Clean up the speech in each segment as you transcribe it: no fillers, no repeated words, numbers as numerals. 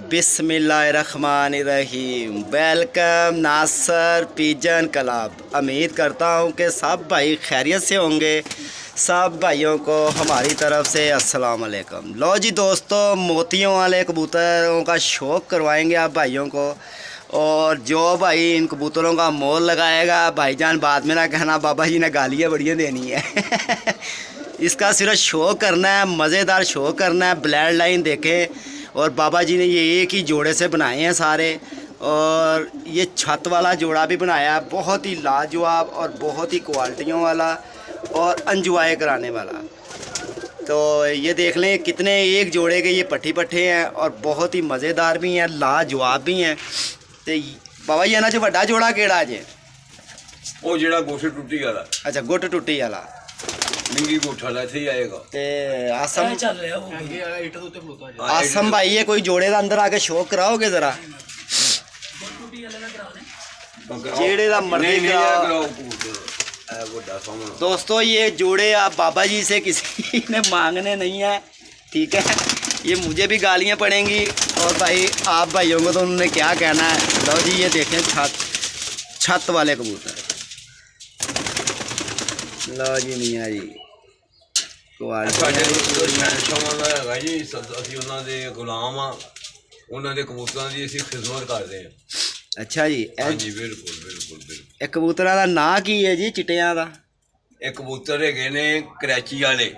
बिस्मिल्लाहिर्रहमानिर्रहीम। वेलकम नासर pigeon club. उम्मीद करता हूँ कि सब भाई खैरियत से होंगे। सब भाइयों को हमारी तरफ से अस्सलाम वालेकुम। लो जी दोस्तों, मोतियों वाले कबूतरों का शौक़ करवाएंगे आप भाइयों को। और जो भाई इन कबूतरों का मोल लगाएगा, भाईजान बाद में ना कहना बाबा जी ने गालियाँ बढ़िया देनी है। इसका सिर्फ शो करना है, मज़ेदार शो करना है। ब्लड लाइन देखें, और बाबा जी ने ये एक ही जोड़े से बनाए हैं सारे। और ये छत वाला जोड़ा भी बनाया है, बहुत ही लाजवाब और बहुत ही क्वालिटियों वाला और एंजॉय कराने वाला। तो ये देख लें कितने एक जोड़े के ये पट्टी पट्टे हैं और बहुत ही मज़ेदार भी हैं, लाजवाब भी हैं। तो बाबा जी ना जो बड़ा जोड़ा केड़ा जे ਉਹ ਜਿਹੜਾ ਗੋਸ਼ੇ ਟੁੱਟੀ ਵਾਲਾ अच्छा गुट टुट्टी वाला ਲਿੰਗੀ ਗੋਠਾ ਲੈ ਇੱਥੇ ਹੀ ਆਏਗਾ ते आसम ਚੱਲ ਰਿਹਾ ਉਹ आसम भाई ये कोई जोड़े का अंदर आके शो कराओगे जरा जेड़े दा मर्जी कराओ। ਵੱਡਾ ਸਾਹਮਣਾ दोस्तों ये जोड़े आप बाबा जी से किसी ने मांगने नहीं है, ठीक है। ये मुझे भी गालियाँ पड़ेंगी और भाई आप भाइयों को तो उन्होंने क्या कहना है। लो जी ये देखें छत वाले कबूतर। लो जी मियाँ जी ਸਾਡੇ ਸ਼ਾਮਾਂ ਦਾ ਹੈਗਾ ਜੀ। ਅਸੀਂ ਉਹਨਾਂ ਦੇ ਗੁਲਾਮ ਆ, ਉਹਨਾਂ ਦੇ ਕਬੂਤਰਾਂ ਦੀ ਅਸੀਂ ਖਿਦਮਤ ਕਰਦੇ ਹਾਂ। अच्छा जी ਹਾਂਜੀ ਬਿਲਕੁਲ ਬਿਲਕੁਲ ਬਿਲਕੁਲ। ਇਹ ਕਬੂਤਰਾਂ ਦਾ ਨਾਂ ਕੀ ਹੈ ਜੀ ਚਿੱਟਿਆਂ ਦਾ? ਇਹ ਕਬੂਤਰ ਹੈਗੇ ਨੇ ਕਰਾਚੀ ਵਾਲੇ,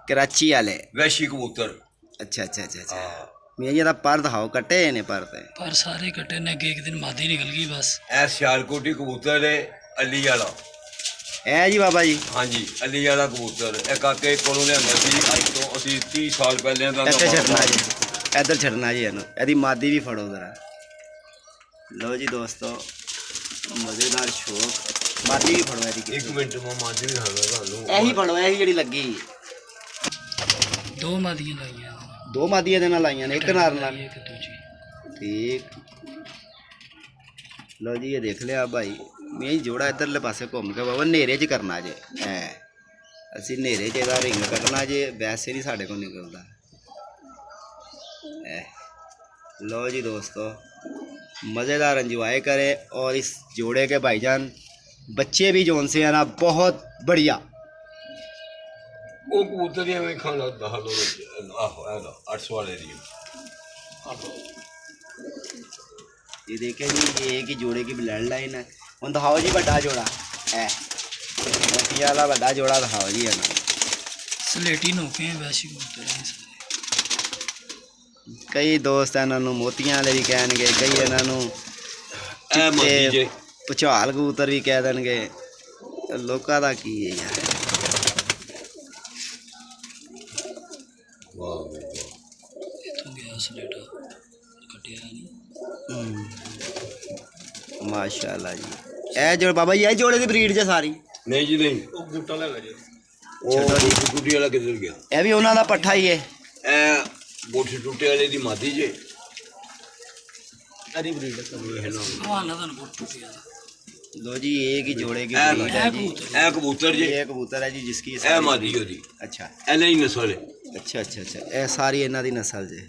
कराची वाले। ਵੈਸ਼ੀ ਕਬੂਤਰ। अच्छा अच्छा अच्छा अच्छा ਹਾਂ मियाँ जी दा पर दिखाओ, कटे ने पर ते ਪਰ ਸਾਰੇ ਕੱਟੇ ਨੇ ਅੱਗੇ ਇੱਕ ਦਿਨ ਮਾਦੀ ਨਿਕਲ ਗਈ ਬਸ। ਇਹ ਸਿਆਲਕੋਟੀ ਕਬੂਤਰ ਹੈ ਅਲੀ ਵਾਲਾ। है जी बाबा जी। ਹਾਂਜੀ ਅਲੀ ਵਾਲਾ ਕਬੂਤਰ ਇਹ ਕਾਕੇ ਕੋਲੋਂ ਲਿਆਂਦਾ ਸੀ ਅੱਜ ਤੋਂ ਅਸੀਂ 30 ਸਾਲ ਪਹਿਲਾਂ ਦਾ। ਇੱਥੇ ਛੱਡਣਾ ਜੀ, ਇੱਧਰ ਛੱਡਣਾ ਜੀ ਇਹਨੂੰ। ਇਹਦੀ ਮਾਦੀ ਵੀ ਫੜੋ ਜ਼ਰਾ। ਲਓ ਜੀ ਦੋਸਤੋ, ਮਜ਼ੇਦਾਰ ਸ਼ੌਕ। ਮਾਦੀ ਵੀ ਫੜੋ ਇਹਦੀ। ਇੱਕ ਮਿੰਟ ਮੈਂ ਮਾਦੀ ਵੀ ਦਿਖਾਉਂਦਾ ਤੁਹਾਨੂੰ। ਇਹੀ ਫੜੋ, ਇਹੀ ਜਿਹੜੀ ਲੱਗੀ। ਦੋ ਮਾਦੀਆਂ ਲਾਈਆਂ, ਦੋ ਮਾਦੀਆਂ ਇਹਦੇ ਨਾਲ ਲਾਈਆਂ ਨੇ, ਇੱਕ ਨਾਰ ਨਾਲ। ਇੱਕ ਦੂਜੀ। ਠੀਕ। ਲਓ ਜੀ ਇਹ ਦੇਖ ਲਿਆ ਭਾਈ। ਮੈਂ ਜੋੜਾ ਇੱਧਰਲੇ ਪਾਸੇ ਘੁੰਮ ਕੇ ਬਾਬਾ ਹਨੇਰੇ 'ਚ ਕਰਨਾ ਜੇ। ਅਸੀਂ ਹਨੇਰੇ 'ਚ ਇਹਦਾ ਰਿੰਗ ਕੱਢਣਾ ਜੇ, ਵੈਸੇ ਨਹੀਂ ਸਾਡੇ ਕੋਲ ਨਿਕਲਦਾ। लो जी दोस्तों, मज़ेदार एंजॉय करें। और इस जोड़े के भाईजान बच्चे भी जोन से है ना बहुत बढ़िया। ਉਹ ਕਬੂਤਰ ਹੀ ਐਵੇਂ ਖਾਣ ਲੱਗਦਾ ਹਾਲੋ ਆਹੋ ਇਹਦਾ 800 वाले ਦੀ। ये देखें जी, ये एक ही जोड़े की ब्लड लाइन है। हम दिखाओ जी बड़ा जोड़ा है, मोतिया वाला बड़ा जोड़ा दिखाओ जी है ना। ਸਲੇਟੀ ਨੋਕੇ ਵੈਸ਼ੀ ਕਬੂਤਰ ਨੇ ਸਾਰੇ। कई दोस्त इन्हों मोतियां वाले भी कहणगे, कई इन्हों ਇਹ ਮਾਦੀ ਜੇ भुचाल कबूतर भी कह देंगे। लोगों का की है यार। ਵਾਹ ਵਾਹ। ਇੱਥੋਂ ਗਿਆ ਸਲੇਟਾ ਕੱਟਿਆ ਨਹੀਂ। माशाल्लाह जी। ए जो बाबा जी, ए जोड़े की ब्रीड जे सारी? ਨਹੀਂ ਜੀ ਨਹੀਂ, ਉਹ ਬੂਟਾ ਲੱਗਾ ਜੀ। ਉਹ ਟੁੱਟੀ ਵਾਲਾ ਕਿੱਧਰ ਗਿਆ? ए भी उन्हों का पट्ठा ही है। ਇਹ ਗੋਠੇ ਟੁੱਟੇ ਵਾਲੇ ਦੀ ਮਾਦੀ ਜੇ। अरे ब्रीड ਹਵਾਨਾ ਤੁਹਾਨੂੰ ਬਹੁਤ ਟੁੱਟਿਆ। लो जी एक ही जोड़े की ਇਹ ब्रीड है जी। ਇਹ ਕਬੂਤਰ ਜੇ। ये कबूतर है जी जिसकी ਇਹ ਮਾਦੀ ਉਹਦੀ। अच्छा ਇਹ ਨਹੀਂ ਨਸਲ ਹੈ। अच्छा अच्छा अच्छा। ए सारी इन्हों की नस्ल जे।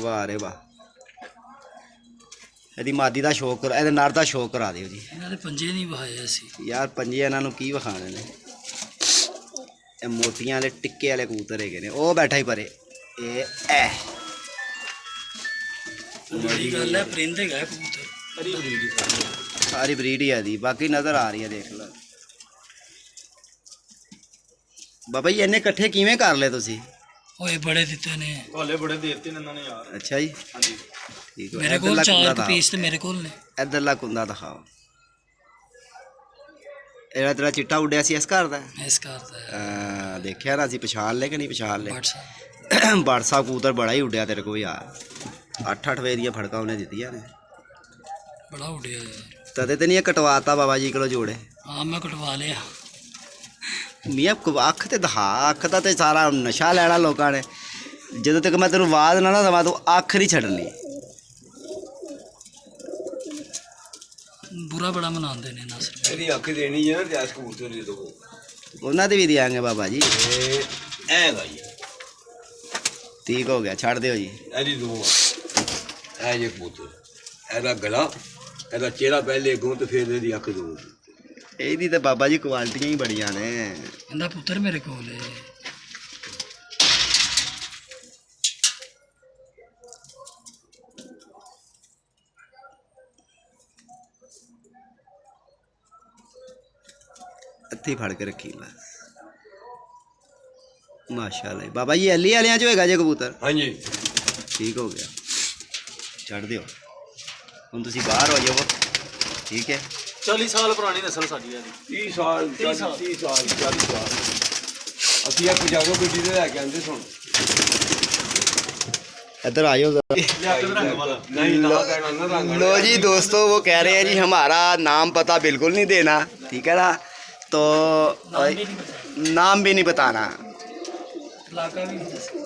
वाह रे वाह। ਇਹਦੀ ਮਾਦੀ ਦਾ ਸ਼ੌਕ, ਇਹਦੇ ਨਰ ਦਾ ਸ਼ੌਕ ਕਰਾ ਦਿਓ ਜੀ। ਇਹਨਾਂ ਦੇ ਪੰਜੇ ਨਹੀਂ ਵਹਾਏ ਅਸੀਂ ਯਾਰ ਪੰਜੇ ਇਹਨਾਂ ਨੂੰ ਕੀ ਵਿਖਾਣੇ ਨੇ। ਇਹ ਮੋਤੀਆਂ ਵਾਲੇ ਟਿੱਕੇ ਵਾਲੇ ਕਬੂਤਰ ਹੈਗੇ ਨੇ। ਉਹ ਬੈਠਾ ਹੀ ਪਰੇ। ਇਹ ਐ ਬੜੀ ਗੱਲ ਹੈ, ਪਰਿੰਦ ਹੈਗਾ ਕਬੂਤਰ। ਸਾਰੀ ਬਰੀਡ ਹੀ ਆ ਦੀ। ਬਾਕੀ ਨਜ਼ਰ ਆ ਰਹੀ ਹੈ, ਦੇਖ ਲਓ ਬਾਬਾ ਜੀ। ਇਹਨੇ ਇਕੱਠੇ ਕਿਵੇਂ ਕਰ ਲਏ ਤੁਸੀਂ? ਓਏ ਬੜੇ ਦਿੱਤੇ ਨੇ ਹਾਲੇ ਬੜੇ ਦੇਤੇ ਨੇ ਇਹਨਾਂ ਨੇ ਯਾਰ। ਅੱਛਾ ਜੀ, ਹਾਂਜੀ ਠੀਕ ਹੈ। ਮੇਰੇ ਕੋਲ 4 ਪੀਸ ਤੇ ਮੇਰੇ ਕੋਲ ਨੇ। ਇੱਧਰਲਾ ਕੁੰਦਾ ਦਿਖਾਓ। ਇਹਦਾ ਤੇਰਾ ਚਿੱਟਾ ਉੱਡਿਆ ਸੀ ਇਸ ਘਰ ਦਾ? ਇਸ ਕਰਦਾ ਦੇਖਿਆ ਨਾ, ਅਸੀਂ ਪਛਾਣ ਲਏ ਕਿ ਨਹੀਂ ਪਛਾਣ ਲਏ? WhatsApp ਬਾਟਸਾ ਕਬੂਤਰ ਬੜਾ ਹੀ ਉੱਡਿਆ ਤੇਰੇ ਕੋਲ ਯਾਰ। 8-8 ਵੇ ਦੀਆਂ ਫੜਕਾਂ ਉਹਨੇ ਦਿੱਤੀਆਂ ਨੇ। ਬੜਾ ਉੱਡਿਆ ਯਾਰ। ਤਦੇ ਤੇ ਨਹੀਂ ਇਹ ਕਟਵਾਤਾ ਬਾਬਾ ਜੀ ਕੋਲੋਂ ਜੋੜੇ? ਹਾਂ ਮੈਂ ਕਟਵਾ ਲਿਆ। ਮੀਆਂ ਅੱਖ ਤੇ ਦਿਖਾ। ਅੱਖ ਦਾ ਤੇ ਸਾਰਾ ਨਸ਼ਾ ਲੈਣਾ ਲੋਕਾਂ ਨੇ। ਜਦੋਂ ਤੱਕ ਮੈਂ ਤੈਨੂੰ ਆਵਾਜ਼ ਨਾ ਨਾ ਦੇਵਾਂ ਤੂੰ ਅੱਖ ਨਹੀਂ ਛੱਡਣੀ। ਪੂਰਾ ਬੜਾ ਮਨਾਉਂਦੇ ਨੇ ਨਾਸਰ ਭਾਈ। ਇਹਦੀ ਅੱਖ ਦੇਣੀ ਹੈ ਨਾ ਤੇ ਇਸ ਕਬੂਤਰ ਦੀ ਦੋ ਉਹਨਾਂ ਦੀ ਵੀ ਦਿਆਂਗੇ ਬਾਬਾ ਜੀ। ਇਹ ਹੈਗਾ ਜੀ, ਠੀਕ ਹੋ ਗਿਆ, ਛੱਡ ਦਿਓ ਜੀ। ਇਹਦੀ ਦੋ ਆ। ਇਹ ਜੇ ਕਬੂਤਰ, ਇਹਦਾ ਗਲਾ, ਇਹਦਾ ਚਿਹਰਾ ਪਹਿਲੇ ਅੱਗੋਂ ਤੇ ਫਿਰ ਇਹਦੀ ਅੱਖ ਦੋ। ਇਹਦੀ ਤਾਂ ਬਾਬਾ ਜੀ ਕੁਆਲਿਟੀਆਂ ਹੀ ਬੜੀਆਂ ਨੇ। ਇਹਦਾ ਪੁੱਤਰ ਮੇਰੇ ਕੋਲ ਹੈ। ਇੱਥੇ ਹੀ ਫੜ ਕੇ ਰੱਖੀ ਬਸ। ਮਾਸ਼ਾਅੱਲਾ ਬਾਬਾ ਜੀ, ਐਲੀ ਵਾਲਿਆਂ ਚ ਹੋਏਗਾ ਜੇ ਕਬੂਤਰ? ਹਾਂਜੀ, ਠੀਕ ਹੋ ਗਿਆ, ਛੱਡ ਦਿਓ ਹੁਣ, ਤੁਸੀਂ ਬਾਹਰ ਹੋ ਜਾਓ। ਠੀਕ ਹੈ, 40 ਸਾਲ ਪੁਰਾਣੀ ਨਸਲ ਸਾਡੀ ਹੈ 30 ਸਾਲ 30 ਸਾਲ 40 ਸਾਲ ਅਸੀਂ ਇਹ ਪੰਜਾਬੋਂ ਗੱਡੀ ਤੇ ਲੈ ਕੇ ਆਂਦੇ ਸੁਣ। इधर आयो जरा। नहीं ना कहना ना रंग। लो जी दोस्तों, वो कह रहे हैं जी हमारा नाम पता बिल्कुल नहीं देना, ठीक है ना, तो नाम भी नहीं बताना। ਇਲਾਕਾ ਵੀ ਨਹੀਂ ਦੱਸਣਾ।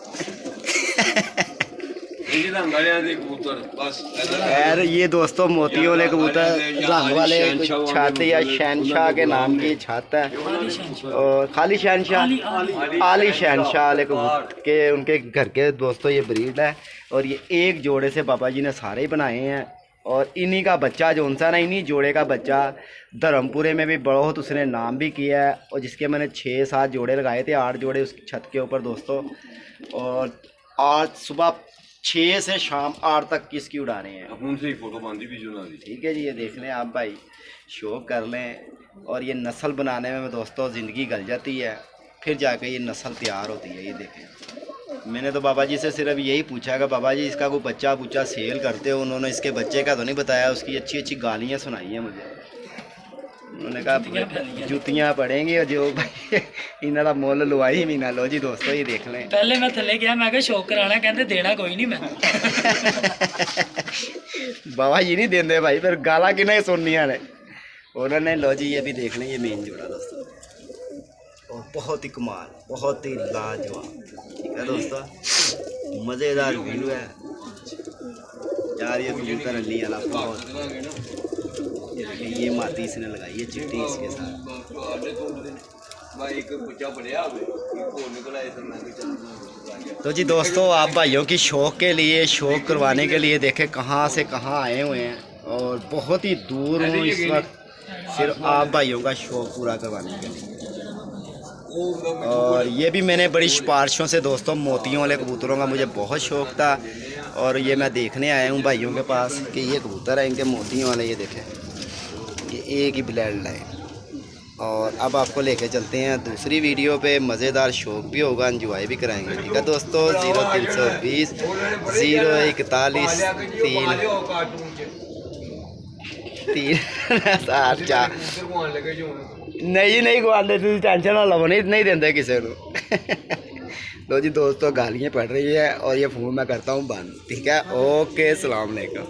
ये रंग वाले दे कबूतर बस। खैर ये दोस्तों मोतियों वाले कबूतर, रंग वाले छत या शहनशाह के नाम की छत है, और खाली शहनशाह, आली शहनशाह वाले कबूतर के उनके घर के दोस्तों ये ब्रीड है। और ये एक जोड़े से बाबा जी ने सारे ही बनाए हैं, और इन्हीं का बच्चा जो उनसा ना, इन्हीं जोड़े का बच्चा धर्मपुरे में भी बहुत उसने नाम भी किया है, और जिसके मैंने 6-7 जोड़े लगाए थे, 8 जोड़े उस छत के ऊपर दोस्तों। और आज सुबह 6 से शाम 8 तक किसकी उड़ा रहे हैं। अपन से ही फोटो बांधी भी जुना दी। ठीक है जी, ये देख लें आप भाई, शौक कर लें। और ये नस्ल बनाने में दोस्तों ज़िंदगी गल जाती है, फिर जाके ये नस्ल तैयार होती है। ये देखें, मैंने तो बाबा जी से सिर्फ यही पूछा कि बाबा जी इसका कोई बच्चा बुच्चा सेल करते हो? उन्होंने इसके बच्चे का तो नहीं बताया, उसकी अच्छी अच्छी गालियाँ सुनाई हैं मुझे। उन्होंने कहा जुतियाँ पड़ेंगी, और जो भाई इन्हों का मुल लवाई भी ना। लो जी दोस्तों, ये देख लें। ਪਹਿਲੇ ਮੈਂ ਥੱਲੇ ਗਿਆ, ਮੈਂ ਕਿਹਾ ਸ਼ੌਕ ਕਰਾਣਾ, ਕਹਿੰਦੇ ਦੇਣਾ ਕੋਈ ਨਹੀਂ ਮੈਂ। बाबा जी नहीं देंगे भाई, फिर गाला कि नहीं सुननिया ने उन्होंने। लो जी ये भी देख लें, ये मेन जोड़ा दोस्तों, और बहुत ही कमाल, बहुत ही लाजवाब। ठीक है दोस्तों, मज़ेदार व्यू है यार। ये कबूतर अली वाला बहुत, ये देखिए, ये माती इसने लगाई है चिट्टी इसके साथ। तो जी दोस्तों, आप भाइयों की शौक़ के लिए, शौक़ करवाने के लिए देखें कहाँ से कहाँ आए हुए हैं, और बहुत ही दूर हूँ इस वक्त, सिर्फ आप भाइयों का शौक़ पूरा करवाने के लिए। और ये भी मैंने बड़ी सिफारिशों से दोस्तों, मोतियों वाले कबूतरों का मुझे बहुत शौक़ था, और ये मैं देखने आया हूँ भाइयों के पास कि ये कबूतर है इनके मोतियों वाले। ये देखें, ये एक ही ब्लड लाइन। और अब आपको लेके चलते हैं दूसरी वीडियो पे, मज़ेदार शौक़ भी होगा, एंजॉय भी कराएंगे। ठीक है दोस्तों, 0320 041 3 नहीं गुआंदे, तुम टेंशन ना लो, नहीं देंगे किसी को। लो जी दोस्तों, गालियाँ पड़ रही है, और ये फ़ोन मैं करता हूँ बंद। ठीक है, ओके, अस्सलाम वालेकुम।